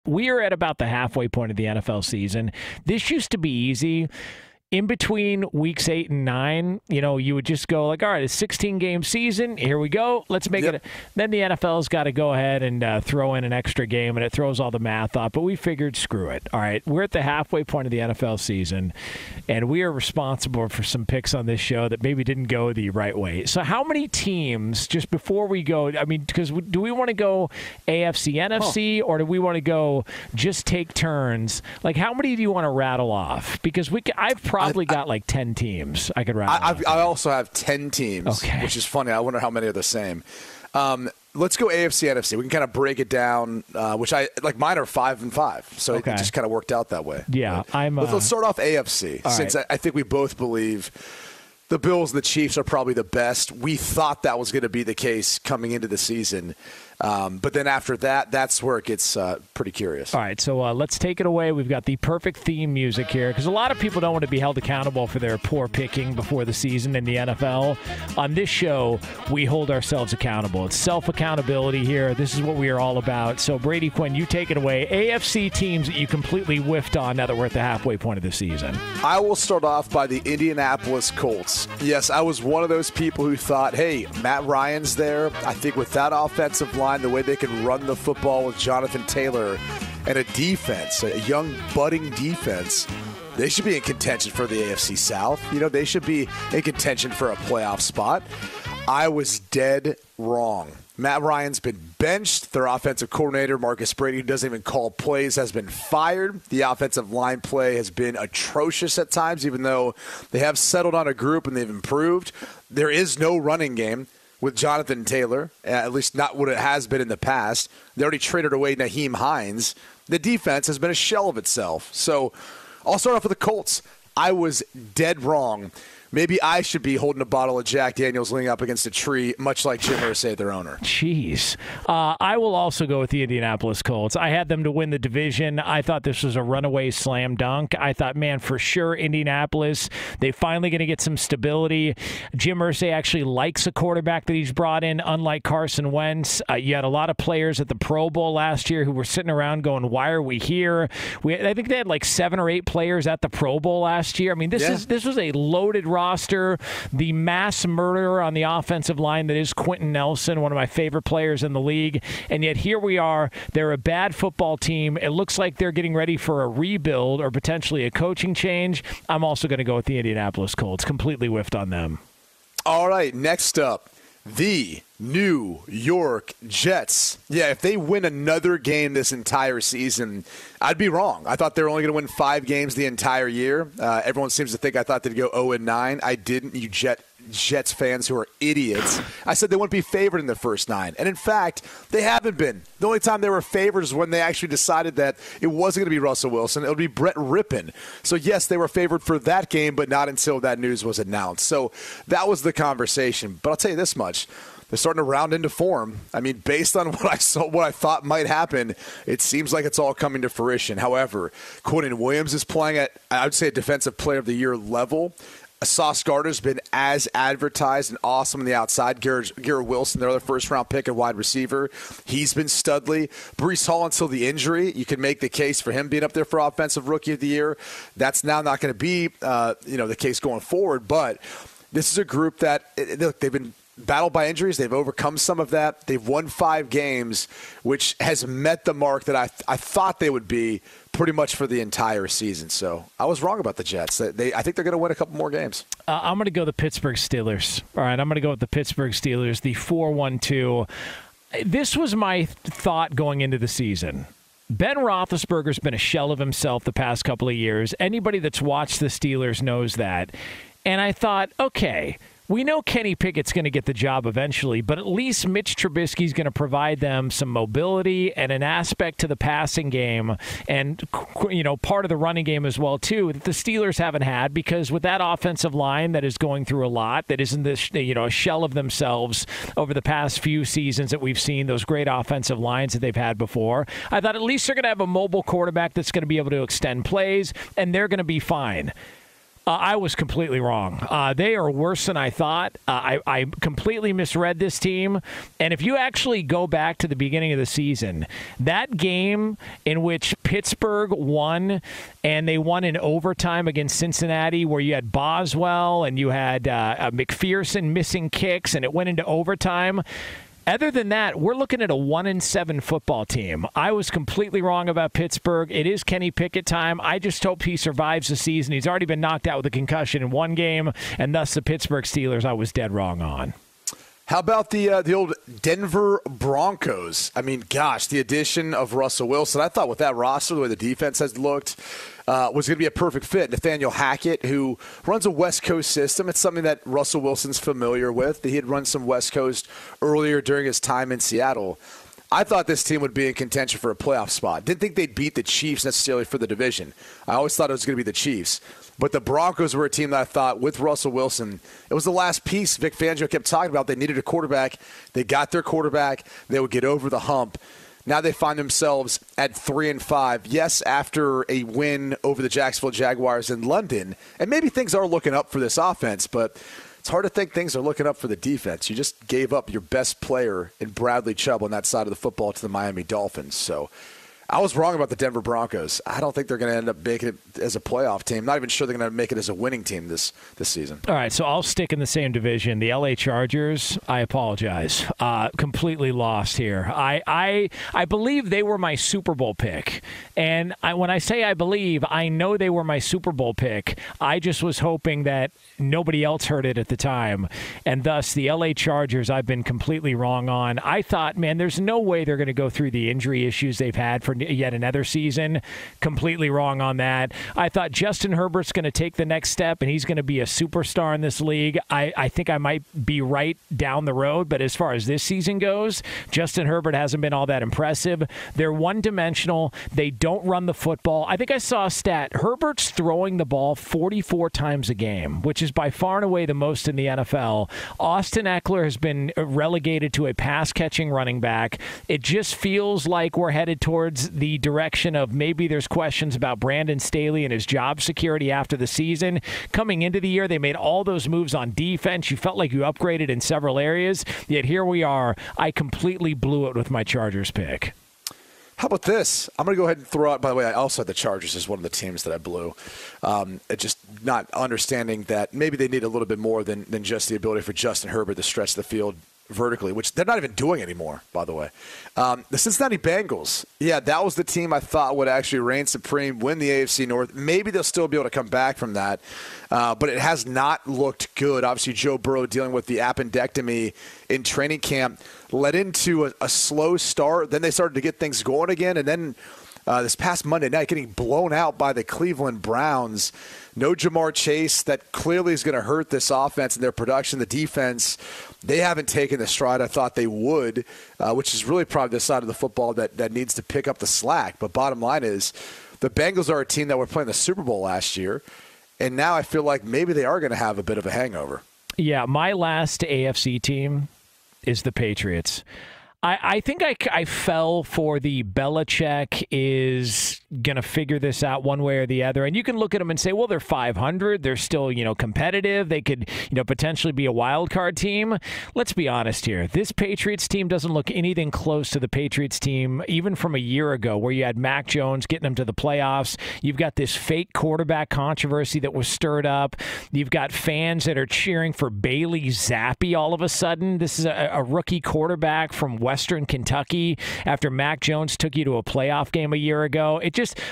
we are at about the halfway point of the NFL season. This used to be easy. In between weeks 8 and 9, you would just go like, all right, it's a 16-game season. Here we go. Let's make it. Then the NFL's got to go ahead and throw in an extra game, and it throws all the math off. But we figured, screw it. All right, we're at the halfway point of the NFL season, and we are responsible for some picks on this show that maybe didn't go the right way. So how many teams, just before we go, because do we want to go AFC, NFC, or do we want to go just take turns? Like, how many do you want to rattle off? Because I've probably got like 10 teams I could rattle off. I also have 10 teams, which is funny. I wonder how many are the same. Let's go AFC, NFC. We can kind of break it down, which mine are 5 and 5. So it just kind of worked out that way. Yeah. Let's start off AFC, since I think we both believe the Bills and the Chiefs are probably the best. We thought that was going to be the case coming into the season. But then after that, that's where it gets pretty curious. All right, so let's take it away. We've got the perfect theme music here because a lot of people don't want to be held accountable for their poor picking before the season in the NFL. On this show, we hold ourselves accountable. It's self-accountability here. This is what we are all about. So, Brady Quinn, you take it away. AFC teams that you completely whiffed on now that we're at the halfway point of the season. I will start off by the Indianapolis Colts. Yes, I was one of those people who thought, hey, Matt Ryan's there. I think with that offensive line, the way they can run the football with Jonathan Taylor and a defense, a young budding defense, they should be in contention for the AFC South. They should be in contention for a playoff spot. I was dead wrong. Matt Ryan's been benched. Their offensive coordinator, Marcus Brady, who doesn't even call plays, has been fired. The offensive line play has been atrocious at times, even though they have settled on a group and they've improved. There is no running game with Jonathan Taylor, at least not what it has been in the past. They already traded away Naheem Hines. The defense has been a shell of itself. So I'll start off with the Colts. I was dead wrong. Maybe I should be holding a bottle of Jack Daniels leaning up against a tree, much like Jim Irsay, their owner. Jeez. I will also go with the Indianapolis Colts. I had them to win the division. I thought this was a runaway slam dunk. I thought, man, for sure, Indianapolis, they finally going to get some stability. Jim Irsay actually likes a quarterback that he's brought in, unlike Carson Wentz. You had a lot of players at the Pro Bowl last year who were sitting around going, why are we here? I think they had like 7 or 8 players at the Pro Bowl last year. I mean, this was a loaded roster. The mass murderer on the offensive line that is Quentin Nelson, one of my favorite players in the league. And yet here we are. They're a bad football team. It looks like they're getting ready for a rebuild or potentially a coaching change. I'm also going to go with the Indianapolis Colts. Completely whiffed on them. All right, next up, the New York Jets. Yeah, if they win another game this entire season, I'd be wrong. I thought they were only going to win 5 games the entire year. Everyone seems to think I thought they'd go 0-9. I didn't. You Jets fans who are idiots. I said they wouldn't be favored in the first 9. And in fact, they haven't been. The only time they were favored is when they actually decided that it wasn't going to be Russell Wilson. It would be Brett Rippon. So yes, they were favored for that game, but not until that news was announced. So that was the conversation. But I'll tell you this much. They're starting to round into form. I mean, based on what I saw, what I thought might happen, it seems like it's all coming to fruition. However, Quentin Williams is playing at, I would say, a Defensive Player of the Year level. Sauce Gardner's been as advertised and awesome on the outside. Garrett Wilson, their other first-round pick at wide receiver, he's been studly. Breece Hall, until the injury, you can make the case for him being up there for Offensive Rookie of the Year. That's now not going to be the case going forward. But this is a group that, look, they've been battled by injuries. They've overcome some of that. They've won 5 games, which has met the mark that I thought they would be pretty much for the entire season. So I was wrong about the Jets. I think they're going to win a couple more games. I'm going to go the Pittsburgh Steelers. All right, I'm going to go with the Pittsburgh Steelers, the 4-1-2. This was my thought going into the season. Ben Roethlisberger's been a shell of himself the past couple of years. Anybody that's watched the Steelers knows that. And I thought, okay, we know Kenny Pickett's going to get the job eventually, but at least Mitch Trubisky's going to provide them some mobility and an aspect to the passing game and, part of the running game as well, too, that the Steelers haven't had, because with that offensive line that is going through a lot, that isn't this, a shell of themselves over the past few seasons that we've seen, those great offensive lines that they've had before, I thought at least they're going to have a mobile quarterback that's going to be able to extend plays, and they're going to be fine. I was completely wrong. They are worse than I thought. I completely misread this team. And if you actually go back to the beginning of the season, that game in which Pittsburgh won, and they won in overtime against Cincinnati, where you had Boswell and you had McPherson missing kicks, and it went into overtime. Other than that, we're looking at a 1-7 football team. I was completely wrong about Pittsburgh. It is Kenny Pickett time. I just hope he survives the season. He's already been knocked out with a concussion in one game, and thus the Pittsburgh Steelers I was dead wrong on. How about the old Denver Broncos? I mean, gosh, the addition of Russell Wilson. I thought with that roster, the way the defense has looked, was going to be a perfect fit. Nathaniel Hackett, who runs a West Coast system. It's something that Russell Wilson's familiar with. He had run some West Coast earlier during his time in Seattle. I thought this team would be in contention for a playoff spot. Didn't think they'd beat the Chiefs necessarily for the division. I always thought it was going to be the Chiefs. But the Broncos were a team that I thought, with Russell Wilson, it was the last piece Vic Fangio kept talking about. They needed a quarterback. They got their quarterback. They would get over the hump. Now they find themselves at 3-5. Yes, after a win over the Jacksonville Jaguars in London. And maybe things are looking up for this offense, but it's hard to think things are looking up for the defense. You just gave up your best player in Bradley Chubb on that side of the football to the Miami Dolphins. So I was wrong about the Denver Broncos. I don't think they're going to end up making it as a playoff team. Not even sure they're going to make it as a winning team this season. All right, so I'll stick in the same division. The LA Chargers, I apologize. Completely lost here. I believe they were my Super Bowl pick. And when I say I believe, I know they were my Super Bowl pick. I just was hoping that nobody else heard it at the time. And thus, the LA Chargers, I've been completely wrong on. I thought, man, there's no way they're going to go through the injury issues they've had for yet another season. Completely wrong on that. I thought Justin Herbert's going to take the next step, and he's going to be a superstar in this league. I think I might be right down the road, but as far as this season goes, Justin Herbert hasn't been all that impressive. They're one-dimensional. They don't run the football. I think I saw a stat. Herbert's throwing the ball 44 times a game, which is by far and away the most in the NFL. Austin Eckler has been relegated to a pass-catching running back. It just feels like we're headed towards the direction of maybe there's questions about Brandon Staley and his job security after the season. Coming into the year, they made all those moves on defense. You felt like you upgraded in several areas, yet here we are. I completely blew it with my Chargers pick. How about this? I'm going to go ahead and throw out, by the way, I also had the Chargers as one of the teams that I blew. Just not understanding that maybe they need a little bit more than just the ability for Justin Herbert to stretch the field vertically, which they're not even doing anymore, by the way. The Cincinnati Bengals, yeah, that was the team I thought would actually reign supreme, win the AFC North. Maybe they'll still be able to come back from that, but it has not looked good. Obviously, Joe Burrow dealing with the appendectomy in training camp led into a slow start. Then they started to get things going again, and then this past Monday night getting blown out by the Cleveland Browns. No Jamar Chase. That clearly is going to hurt this offense and their production. The defense, they haven't taken the stride I thought they would, which is really probably the side of the football that needs to pick up the slack. But bottom line is the Bengals are a team that were playing the Super Bowl last year, and now I feel like maybe they are going to have a bit of a hangover. Yeah, my last AFC team is the Patriots. I think I fell for the Belichick is going to figure this out one way or the other. And you can look at them and say, well, they're 500. They're still, competitive. They could, potentially be a wild card team. Let's be honest here. This Patriots team doesn't look anything close to the Patriots team, even from a year ago, where you had Mac Jones getting them to the playoffs. You've got this fake quarterback controversy that was stirred up. You've got fans that are cheering for Bailey Zappi all of a sudden. This is a rookie quarterback from Western Kentucky after Mac Jones took you to a playoff game a year ago.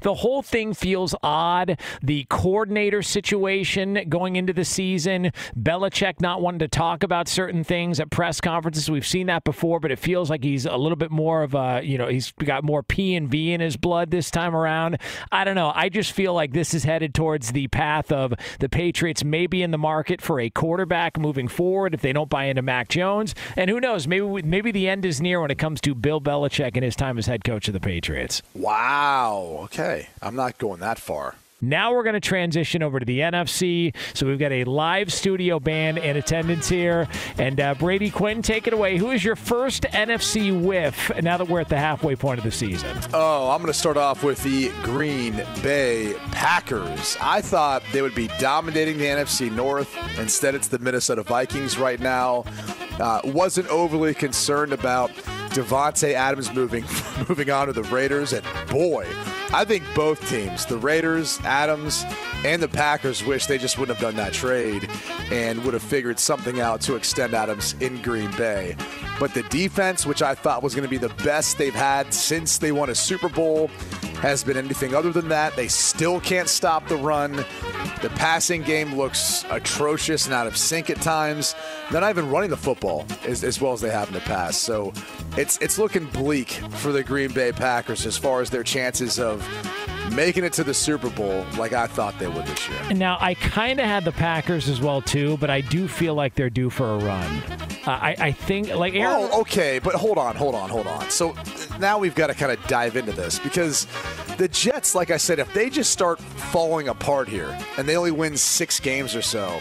The whole thing feels odd. The coordinator situation going into the season, Belichick not wanting to talk about certain things at press conferences. We've seen that before, but it feels like he's a little bit more of a, he's got more P and V in his blood this time around. I don't know. I just feel like this is headed towards the path of the Patriots may be in the market for a quarterback moving forward if they don't buy into Mac Jones. And who knows, maybe the end is near when it comes to Bill Belichick and his time as head coach of the Patriots. Wow. Okay. I'm not going that far. Now we're going to transition over to the NFC. So we've got a live studio band in attendance here. And Brady Quinn, take it away. Who is your first NFC whiff now that we're at the halfway point of the season? Oh, I'm going to start off with the Green Bay Packers. I thought they would be dominating the NFC North. Instead, it's the Minnesota Vikings right now. Wasn't overly concerned about Devontae Adams moving on to the Raiders. And boy, I think both teams, the Raiders, Adams, and the Packers, wish they just wouldn't have done that trade and would have figured something out to extend Adams in Green Bay. But the defense, which I thought was going to be the best they've had since they won a Super Bowl, has been anything other than that. They still can't stop the run. The passing game looks atrocious and out of sync at times. They're not even running the football as well as they have in the past. So it's looking bleak for the Green Bay Packers as far as their chances of making it to the Super Bowl like I thought they would this year. Now, I kind of had the Packers as well, too, but I do feel like they're due for a run. I think, like Aaron... Oh, okay, but hold on. So now we've got to kind of dive into this because the Jets, like I said, if they just start falling apart here and they only win 6 games or so,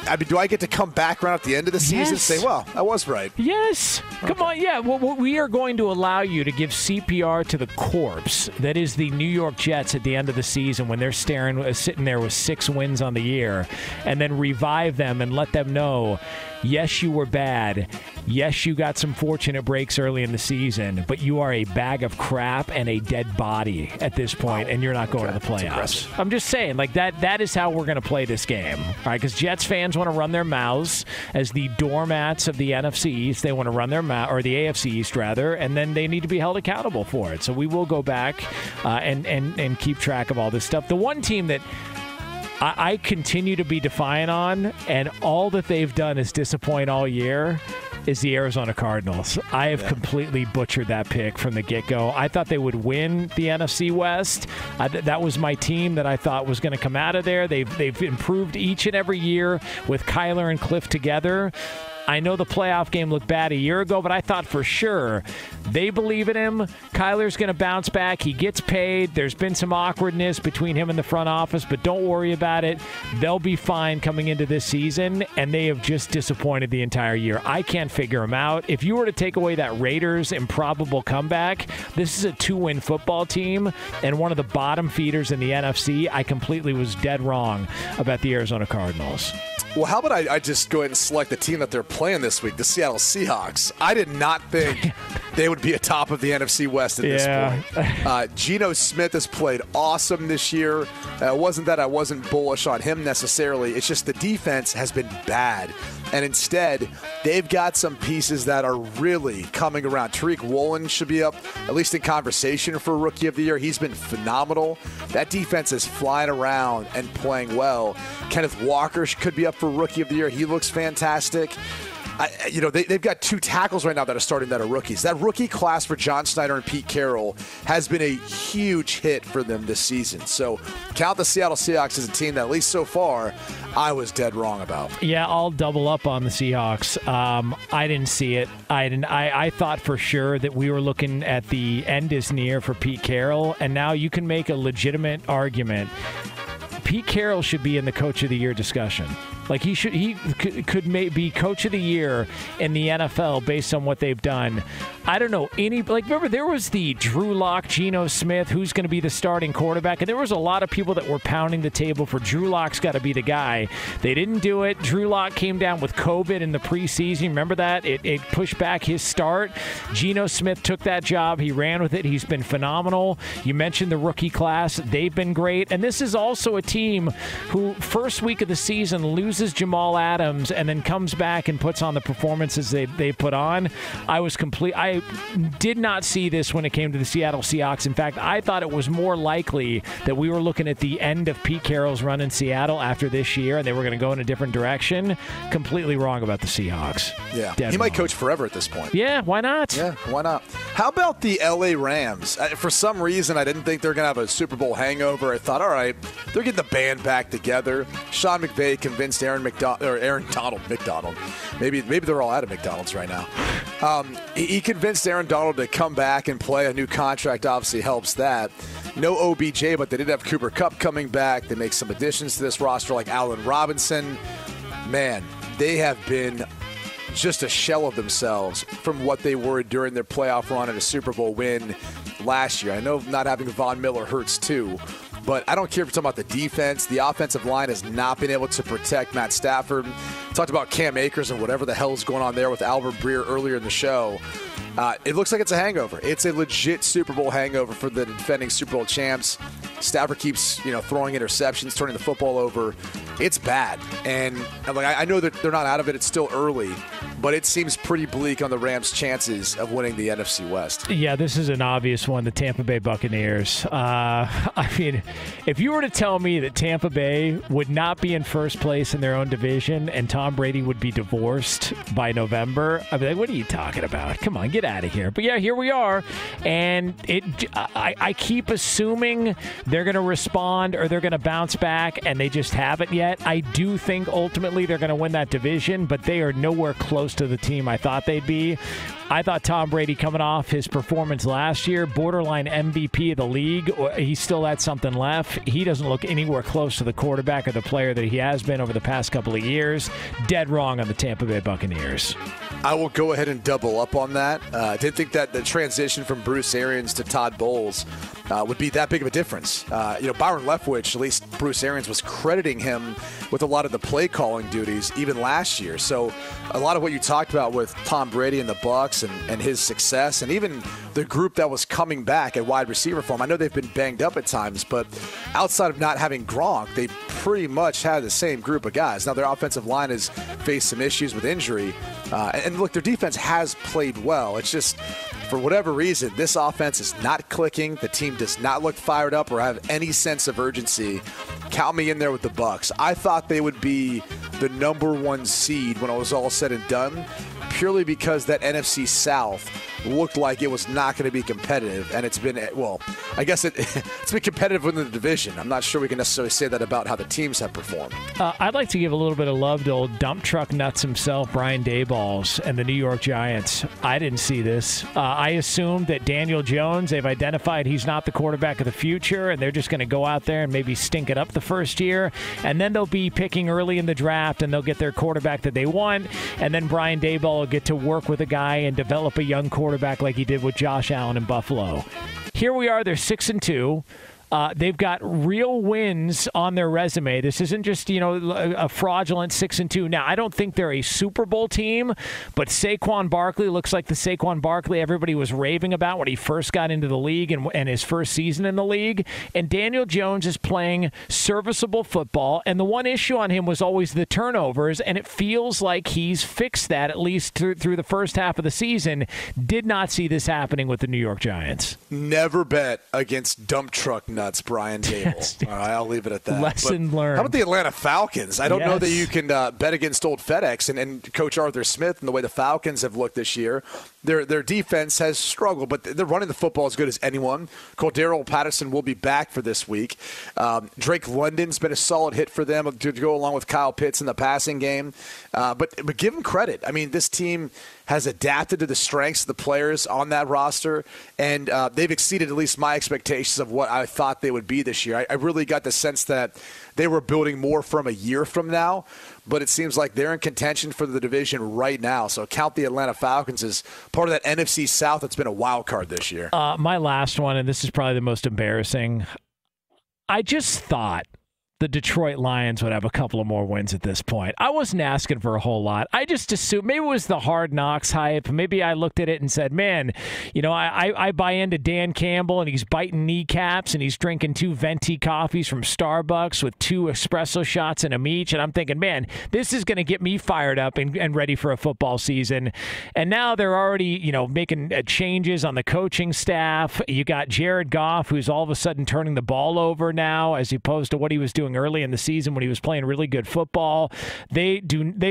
I mean, do I get to come back around at the end of the season and say, well, I was right? Yes. Okay. Come on. Yeah. Well, we are going to allow you to give CPR to the corpse that is the New York Jets at the end of the season when they're sitting there with 6 wins on the year, and then revive them and let them know, yes, you were bad. Yes, you got some fortunate breaks early in the season, but you are a bag of crap and a dead body at this point, and you're not going to the playoffs. I'm just saying, like, that is how we're going to play this game. All right, because Jets fans want to run their mouths as the doormats of the NFC East. They want to run their mouth, or the AFC East, rather, and then they need to be held accountable for it. So we will go back and keep track of all this stuff. The one team that I continue to be defiant on, and all that they've done is disappoint all year, is the Arizona Cardinals. I have completely butchered that pick from the get-go. I thought they would win the NFC West. That was my team that I thought was going to come out of there. They've improved each and every year with Kyler and Cliff together. I know the playoff game looked bad a year ago, but I thought for sure they believe in him. Kyler's going to bounce back. He gets paid. There's been some awkwardness between him and the front office, but don't worry about it. They'll be fine coming into this season, and they have just disappointed the entire year. I can't figure them out. If you were to take away that Raiders improbable comeback, this is a 2-win football team and one of the bottom feeders in the NFC. I completely was dead wrong about the Arizona Cardinals. Well, how about I just go ahead and select the team that they're playing this week, the Seattle Seahawks. I did not think they would be atop of the NFC West at this point. Geno Smith has played awesome this year. It wasn't that I wasn't bullish on him necessarily. It's just the defense has been bad. And instead, they've got some pieces that are really coming around. Tariq Woolen should be up, at least in conversation for Rookie of the Year. He's been phenomenal. That defense is flying around and playing well. Kenneth Walker could be up for Rookie of the Year. He looks fantastic. They've got 2 tackles right now that are starting that are rookies. That rookie class for John Snyder and Pete Carroll has been a huge hit for them this season. So count the Seattle Seahawks as a team that, at least so far, I was dead wrong about. Yeah, I'll double up on the Seahawks. I didn't see it. I thought for sure that we were looking at the end is near for Pete Carroll, and now you can make a legitimate argument. Pete Carroll should be in the Coach of the Year discussion. Like he could be Coach of the Year in the NFL based on what they've done. I don't know remember there was the Drew Lock, Geno Smith, who's going to be the starting quarterback, and there was a lot of people that were pounding the table for Drew Lock's got to be the guy. They didn't do it. Drew Lock came down with COVID in the preseason. Remember that? It pushed back his start. Geno Smith took that job. He ran with it. He's been phenomenal. You mentioned the rookie class. They've been great. And this is also a team who first week of the season loses Jamal Adams and then comes back and puts on the performances they put on. I did not see this when it came to the Seattle Seahawks. In fact, I thought it was more likely that we were looking at the end of Pete Carroll's run in Seattle after this year, and they were going to go in a different direction. Completely wrong about the Seahawks. Yeah, he might coach forever at this point. Yeah, why not? Yeah, why not? How about the LA Rams? For some reason, I didn't think they were going to have a Super Bowl hangover. I thought, all right, they're getting the band back together. Sean McVay convinced Aaron Donald McDonald. Maybe they're all out of McDonald's right now. He convinced Aaron Donald to come back and play. A new contract obviously helps that. No OBJ, but they did have Cooper Kupp coming back. They make some additions to this roster like Allen Robinson. Man, they have been just a shell of themselves from what they were during their playoff run and a Super Bowl win last year. I know not having Von Miller hurts too, but I don't care if you're talking about the defense. The offensive line has not been able to protect Matt Stafford. Talked about Cam Akers and whatever the hell is going on there with Albert Breer earlier in the show. It looks like it's a hangover. It's a legit Super Bowl hangover for the defending Super Bowl champs. Stafford keeps, throwing interceptions, turning the football over. It's bad. And I know that they're not out of it. It's still early. But it seems pretty bleak on the Rams' chances of winning the NFC West. Yeah, this is an obvious one, the Tampa Bay Buccaneers. If you were to tell me that Tampa Bay would not be in first place in their own division and Tom Brady would be divorced by November, I'd be like, what are you talking about? Come on, get out of here. But yeah, here we are. And I keep assuming they're going to respond or they're going to bounce back, and they just haven't yet. I do think ultimately they're going to win that division, but they are nowhere close to the team I thought they'd be. I thought Tom Brady, coming off his performance last year, borderline MVP of the league, he still had something left. He doesn't look anywhere close to the quarterback or the player that he has been over the past couple of years. Dead wrong on the Tampa Bay Buccaneers. I will go ahead and double up on that. I didn't think that the transition from Bruce Arians to Todd Bowles would be that big of a difference. Byron Leftwich, at least Bruce Arians was crediting him with a lot of the play calling duties even last year. So a lot of what you talked about with Tom Brady and the Bucs and his success, and even the group that was coming back at wide receiver for him. I know they've been banged up at times, but outside of not having Gronk, they pretty much had the same group of guys. Now their offensive line has faced some issues with injury, and look, their defense has played well. It's just, for whatever reason, this offense is not clicking. The team does not look fired up or have any sense of urgency. Count me in there with the Bucs. I thought they would be the number one seed when it was all said and done, purely because that NFC South looked like it was not going to be competitive, and it's been, well, I guess it's been competitive within the division. I'm not sure we can necessarily say that about how the teams have performed. I'd like to give a little bit of love to old dump truck nuts himself, Brian Daboll, and the New York Giants. I didn't see this. I assumed that Daniel Jones, they've identified he's not the quarterback of the future, and they're just going to go out there and maybe stink it up the first year, and then they'll be picking early in the draft, and they'll get their quarterback that they want, and then Brian Daboll will get to work with a guy and develop a young quarterback like he did with Josh Allen in Buffalo. Here we are, they're 6-2. They've got real wins on their resume. This isn't just, a fraudulent 6-2. Now, I don't think they're a Super Bowl team, but Saquon Barkley looks like the Saquon Barkley everybody was raving about when he first got into the league and his first season in the league. And Daniel Jones is playing serviceable football, and the one issue on him was always the turnovers, and it feels like he's fixed that, at least through the first half of the season. Did not see this happening with the New York Giants. Never bet against dump truck nuts, Brian Daboll. All right, I'll leave it at that. Lesson learned. How about the Atlanta Falcons? I don't know that you can bet against old FedEx and Coach Arthur Smith and the way the Falcons have looked this year. Their defense has struggled, but they're running the football as good as anyone. Cordero Patterson will be back for this week. Drake London's been a solid hit for them to go along with Kyle Pitts in the passing game. But give them credit. I mean, this team has adapted to the strengths of the players on that roster, and they've exceeded at least my expectations of what I thought they would be this year. I really got the sense that they were building more from a year from now, but it seems like they're in contention for the division right now. So count the Atlanta Falcons as part of that NFC South that's been a wild card this year. My last one, and this is probably the most embarrassing, I just thought the Detroit Lions would have a couple of more wins at this point. I wasn't asking for a whole lot. I just assumed maybe it was the Hard Knocks hype. Maybe I looked at it and said, man, I buy into Dan Campbell, and he's biting kneecaps, and he's drinking 2 venti coffees from Starbucks with 2 espresso shots in them each. And I'm thinking, man, this is going to get me fired up and ready for a football season. And now they're already, making changes on the coaching staff. You got Jared Goff, who's all of a sudden turning the ball over now, as opposed to what he was doing early in the season when he was playing really good football. They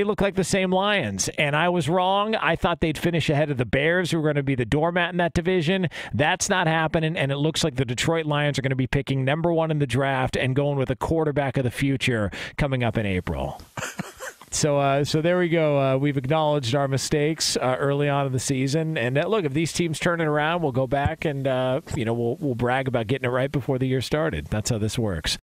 look like the same Lions, and I was wrong. I thought they'd finish ahead of the Bears, who were going to be the doormat in that division. That's not happening, and it looks like the Detroit Lions are going to be picking number 1 in the draft and going with a quarterback of the future coming up in April. So there we go. We've acknowledged our mistakes early on in the season. And look, if these teams turn it around, we'll go back and we'll brag about getting it right before the year started. That's how this works.